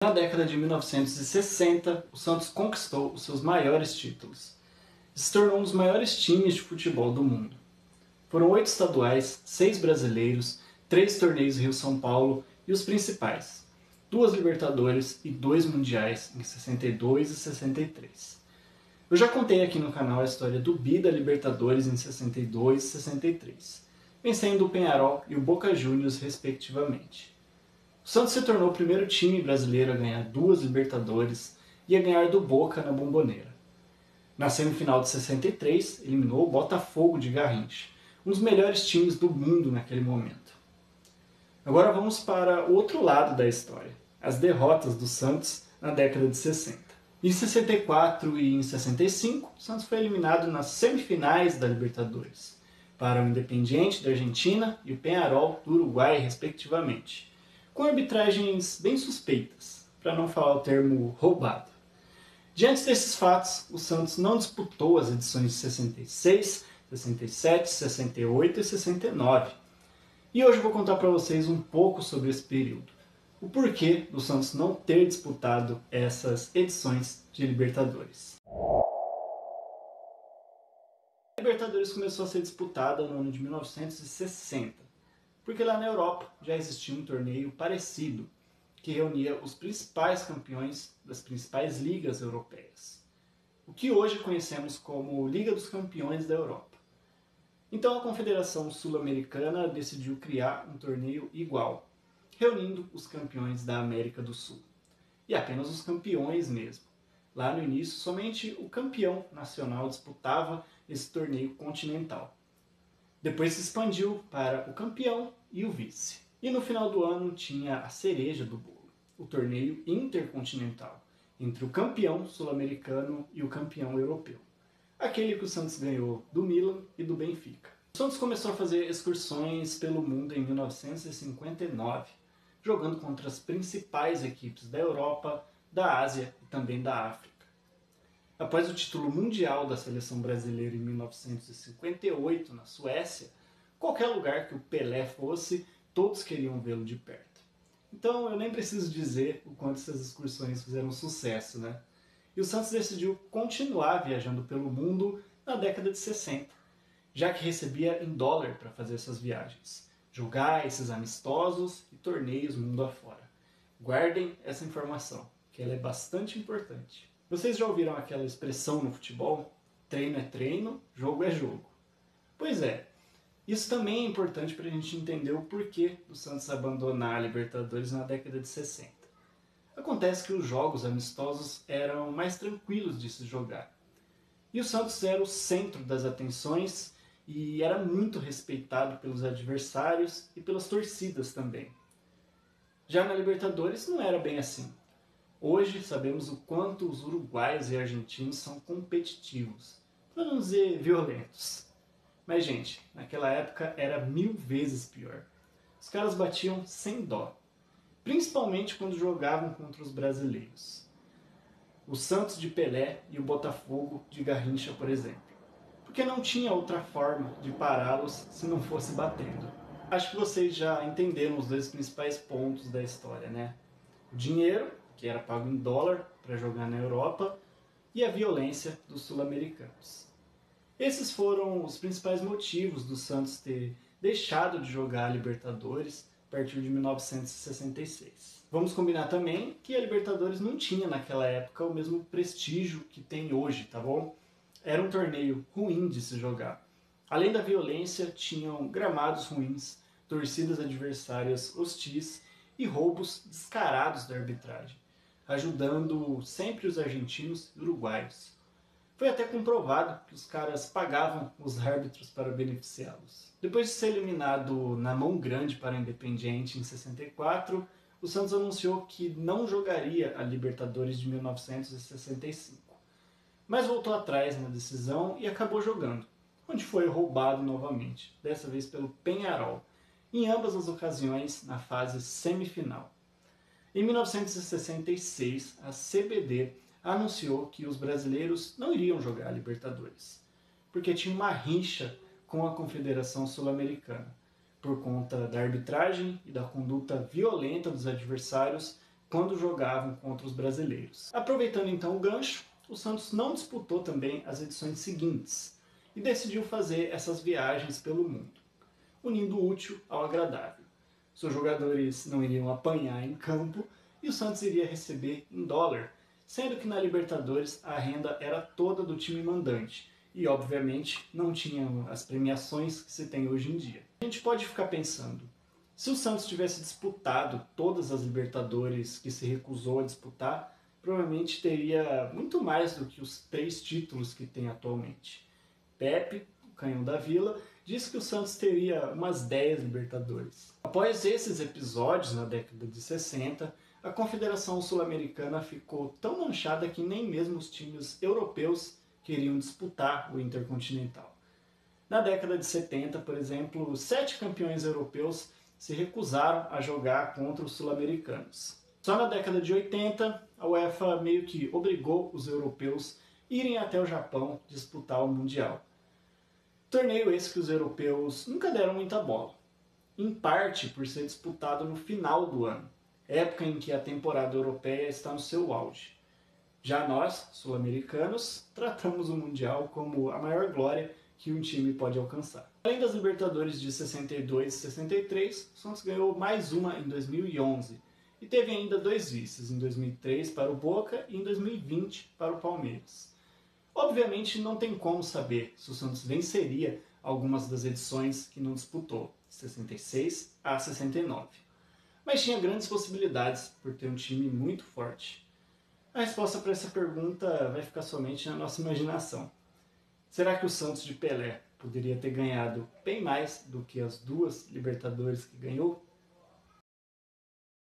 Na década de 1960, o Santos conquistou os seus maiores títulos e se tornou um dos maiores times de futebol do mundo. Foram 8 estaduais, 6 brasileiros, 3 torneios Rio-São Paulo e os principais, 2 Libertadores e 2 Mundiais em 62 e 63. Eu já contei aqui no canal a história do Bi da Libertadores em 62 e 63, vencendo o Peñarol e o Boca Juniors respectivamente. O Santos se tornou o primeiro time brasileiro a ganhar 2 Libertadores e a ganhar do Boca na Bomboneira. Na semifinal de 63, eliminou o Botafogo de Garrincha, um dos melhores times do mundo naquele momento. Agora vamos para o outro lado da história, as derrotas do Santos na década de 60. Em 64 e em 65, o Santos foi eliminado nas semifinais da Libertadores, para o Independiente da Argentina e o Peñarol do Uruguai, respectivamente, com arbitragens bem suspeitas, para não falar o termo roubado. Diante desses fatos, o Santos não disputou as edições de 66, 67, 68 e 69. E hoje eu vou contar para vocês um pouco sobre esse período. O porquê do Santos não ter disputado essas edições de Libertadores. A Libertadores começou a ser disputada no ano de 1960. Porque lá na Europa já existia um torneio parecido, que reunia os principais campeões das principais ligas europeias, o que hoje conhecemos como Liga dos Campeões da Europa. Então a Confederação Sul-Americana decidiu criar um torneio igual, reunindo os campeões da América do Sul. E apenas os campeões mesmo. Lá no início, somente o campeão nacional disputava esse torneio continental. Depois se expandiu para o campeão e o vice. E no final do ano tinha a cereja do bolo, o torneio intercontinental, entre o campeão sul-americano e o campeão europeu. Aquele que o Santos ganhou do Milan e do Benfica. O Santos começou a fazer excursões pelo mundo em 1959, jogando contra as principais equipes da Europa, da Ásia e também da África. Após o título mundial da seleção brasileira em 1958 na Suécia, qualquer lugar que o Pelé fosse, todos queriam vê-lo de perto. Então eu nem preciso dizer o quanto essas excursões fizeram sucesso, né? E o Santos decidiu continuar viajando pelo mundo na década de 60, já que recebia em dólar para fazer essas viagens, jogar esses amistosos e torneios mundo afora. Guardem essa informação, que ela é bastante importante. Vocês já ouviram aquela expressão no futebol? Treino é treino, jogo é jogo. Pois é, isso também é importante para a gente entender o porquê do Santos abandonar a Libertadores na década de 60. Acontece que os jogos amistosos eram mais tranquilos de se jogar. E o Santos era o centro das atenções e era muito respeitado pelos adversários e pelas torcidas também. Já na Libertadores não era bem assim. Hoje sabemos o quanto os uruguaios e argentinos são competitivos, para não dizer violentos. Mas, gente, naquela época era 1000 vezes pior. Os caras batiam sem dó, principalmente quando jogavam contra os brasileiros. O Santos de Pelé e o Botafogo de Garrincha, por exemplo. Porque não tinha outra forma de pará-los se não fosse batendo. Acho que vocês já entenderam os dois principais pontos da história, né? O dinheiro, que era pago em dólar para jogar na Europa, e a violência dos sul-americanos. Esses foram os principais motivos do Santos ter deixado de jogar a Libertadores a partir de 1966. Vamos combinar também que a Libertadores não tinha naquela época o mesmo prestígio que tem hoje, tá bom? Era um torneio ruim de se jogar. Além da violência, tinham gramados ruins, torcidas adversárias hostis e roubos descarados da arbitragem, ajudando sempre os argentinos e uruguaios. Foi até comprovado que os caras pagavam os árbitros para beneficiá-los. Depois de ser eliminado na mão grande para o Independiente em 64, o Santos anunciou que não jogaria a Libertadores de 1965. Mas voltou atrás na decisão e acabou jogando, onde foi roubado novamente, dessa vez pelo Peñarol, em ambas as ocasiões na fase semifinal. Em 1966, a CBD anunciou que os brasileiros não iriam jogar a Libertadores, porque tinha uma rixa com a Confederação Sul-Americana, por conta da arbitragem e da conduta violenta dos adversários quando jogavam contra os brasileiros. Aproveitando então o gancho, o Santos não disputou também as edições seguintes e decidiu fazer essas viagens pelo mundo, unindo o útil ao agradável. Seus jogadores não iriam apanhar em campo e o Santos iria receber em dólar, sendo que na Libertadores a renda era toda do time mandante e, obviamente, não tinham as premiações que se tem hoje em dia. A gente pode ficar pensando, se o Santos tivesse disputado todas as Libertadores que se recusou a disputar, provavelmente teria muito mais do que os 3 títulos que tem atualmente. Pepe, o canhão da Vila, disse que o Santos teria umas 10 Libertadores. Após esses episódios, na década de 60, a Confederação Sul-Americana ficou tão manchada que nem mesmo os times europeus queriam disputar o Intercontinental. Na década de 70, por exemplo, 7 campeões europeus se recusaram a jogar contra os sul-americanos. Só na década de 80, a UEFA meio que obrigou os europeus a irem até o Japão disputar o Mundial. Torneio esse que os europeus nunca deram muita bola, em parte por ser disputado no final do ano, época em que a temporada europeia está no seu auge. Já nós, sul-americanos, tratamos o Mundial como a maior glória que um time pode alcançar. Além das Libertadores de 62 e 63, o Santos ganhou mais uma em 2011 e teve ainda 2 vices, em 2003 para o Boca e em 2020 para o Palmeiras. Obviamente não tem como saber se o Santos venceria algumas das edições que não disputou, 66 a 69. Mas tinha grandes possibilidades por ter um time muito forte. A resposta para essa pergunta vai ficar somente na nossa imaginação. Será que o Santos de Pelé poderia ter ganhado bem mais do que as 2 Libertadores que ganhou?